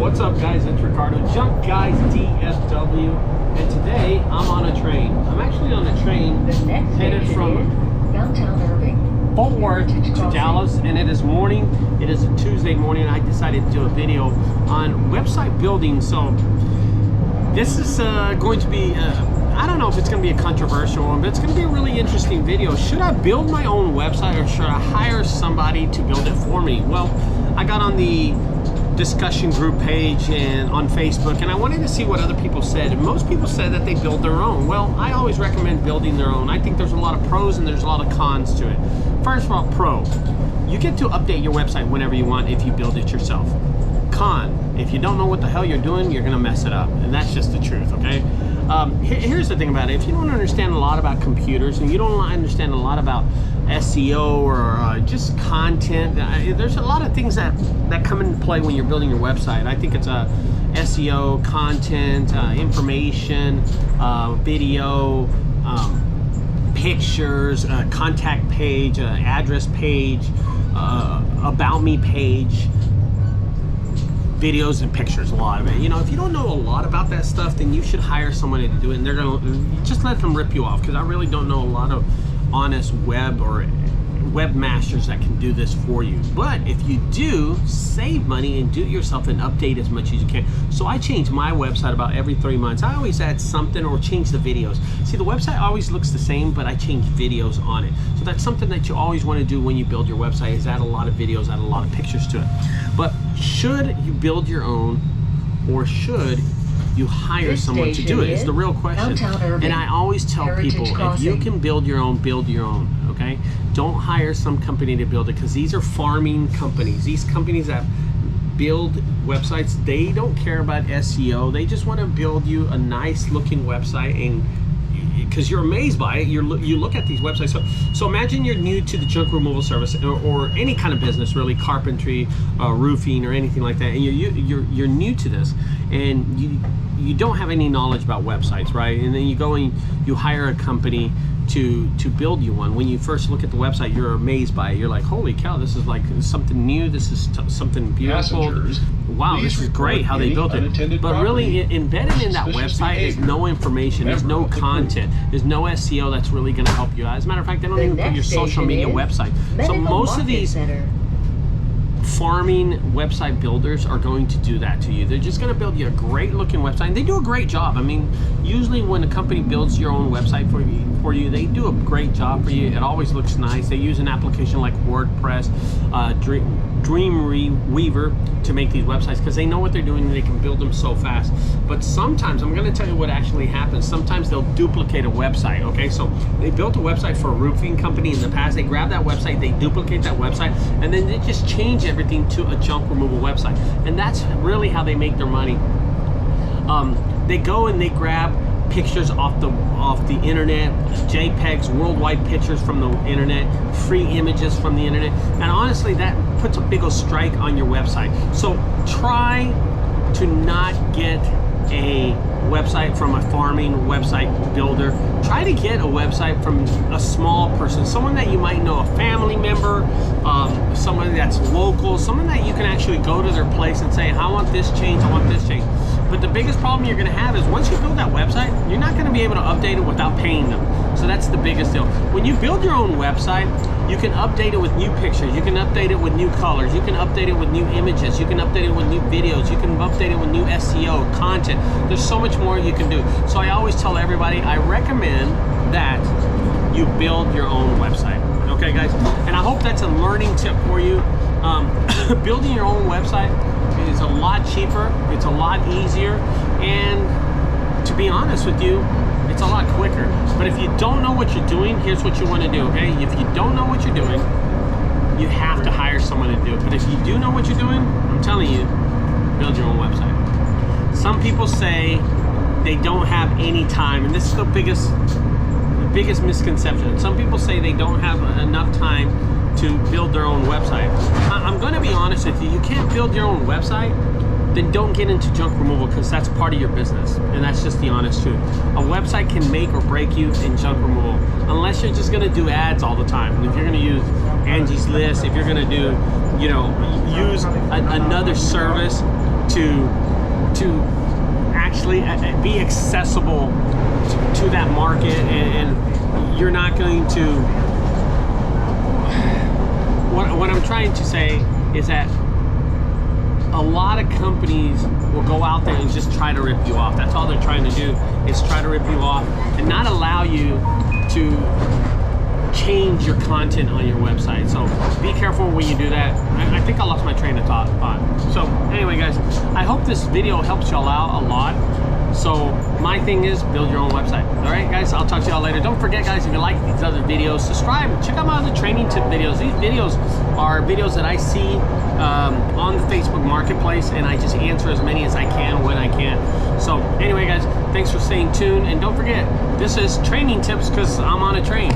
What's up, guys? It's Ricardo, JunkGuysdfw, and today I'm on a train. I'm actually on a train headed from Fort Worth to Dallas, and it is morning. It is a Tuesday morning. I decided to do a video on website building. So this is going to be I don't know if it's going to be a controversial one, but it's going to be a really interesting video. Should I build my own website, or should I hire somebody to build it for me? Well, I got on the discussion group page and on Facebook, and I wanted to see what other people said, and most people said that they build their own. Well, I always recommend building their own. I think there's a lot of pros and there's a lot of cons to it. First of all, pro, you get to update your website whenever you want if you build it yourself. Con, if you don't know what the hell you're doing, you're gonna mess it up, and that's just the truth, okay? Here's the thing about it. If you don't understand a lot about computers and you don't understand a lot about SEO or just content, there's a lot of things that come into play when you're building your website. I think it's SEO, content, information, video, pictures, contact page, address page, about me page, videos and pictures, a lot of it. You know, if you don't know a lot about that stuff, then you should hire somebody to do it, and they're gonna just let them rip you off, because I really don't know a lot of honest webmasters that can do this for you. But if you do, save money and do it yourself and update as much as you can. So I change my website about every 3 months. I always add something or change the videos. See, the website always looks the same, but I change videos on it. So that's something that you always want to do when you build your website, is add a lot of videos, add a lot of pictures to it. But should you build your own, or should you hire someone to do it? Is the real question. And I always tell people, if you can build your own, okay? Don't hire some company to build it, because these are farming companies. These companies that build websites, they don't care about SEO. They just want to build you a nice looking website, and because you're amazed by it, you look at these websites. So imagine you're new to the junk removal service, or any kind of business, really, carpentry, roofing, or anything like that, and you're new to this, and you don't have any knowledge about websites, right? And then you go and you hire a company to build you one. When you first look at the website, you're amazed by it. You're like, holy cow, this is like something new. This is something beautiful. Wow, this is great how they built it. But really, embedded in that website is no information. There's no content. There's no SEO that's really going to help you. As a matter of fact, they don't even put your social media website. So most of these farming website builders are going to do that to you. They're just going to build you a great looking website, and they do a great job. I mean, usually when a company builds your own website for you, they do a great job for you. It always looks nice. They use an application like WordPress, Dreamweaver to make these websites, because they know what they're doing and they can build them so fast. But sometimes, I'm going to tell you what actually happens. Sometimes they'll duplicate a website, okay? So they built a website for a roofing company in the past. They grab that website, they duplicate that website, and then they just change everything to a junk removal website. And that's really how they make their money. They go and they grab pictures off the internet, JPEGs, worldwide pictures from the internet, free images from the internet, and honestly, that puts a big old strike on your website. So try to not get a website from a farming website builder. Try to get a website from a small person, someone that you might know, a family member, someone that's local, someone that you can actually go to their place and say, I want this change, I want this change. But the biggest problem you're going to have is, once you build that website, you're not going to be able to update it without paying them. So that's the biggest deal. When you build your own website, you can update it with new pictures, you can update it with new colors, you can update it with new images, you can update it with new videos, you can update it with new SEO content. There's so much more you can do. So I always tell everybody, I recommend that you build your own website. Okay, guys? And I hope that's a learning tip for you. Building your own website is a lot cheaper, it's a lot easier, and to be honest with you, it's a lot quicker. But if you don't know what you're doing, here's what you want to do, okay? If you don't know what you're doing, you have to hire someone to do it. But if you do know what you're doing, I'm telling you, build your own website. Some people say they don't have any time, and this is the biggest misconception. Some people say they don't have enough time to build their own website. I'm going to be honest with you, you can't build your own website, then don't get into junk removal, because that's part of your business, and that's just the honest truth. A website can make or break you in junk removal, unless you're just going to do ads all the time. And if you're going to use Angie's List, if you're gonna do, you know, use another service to actually be accessible to that market, and you're not going to, what I'm trying to say is that a lot of companies will go out there and just try to rip you off. That's all they're trying to do, is try to rip you off and not allow you to change your content on your website. So be careful when you do that. I think I lost my train of thought. So anyway, guys, I hope this video helps y'all out a lot. So my thing is, build your own website. All right, guys, I'll talk to y'all later. Don't forget, guys, if you like these other videos, subscribe. Check out my other training tip videos. These videos are videos that I see on the Facebook Marketplace, and I just answer as many as I can when I can. So anyway, guys, thanks for staying tuned. And don't forget, this is training tips because I'm on a train.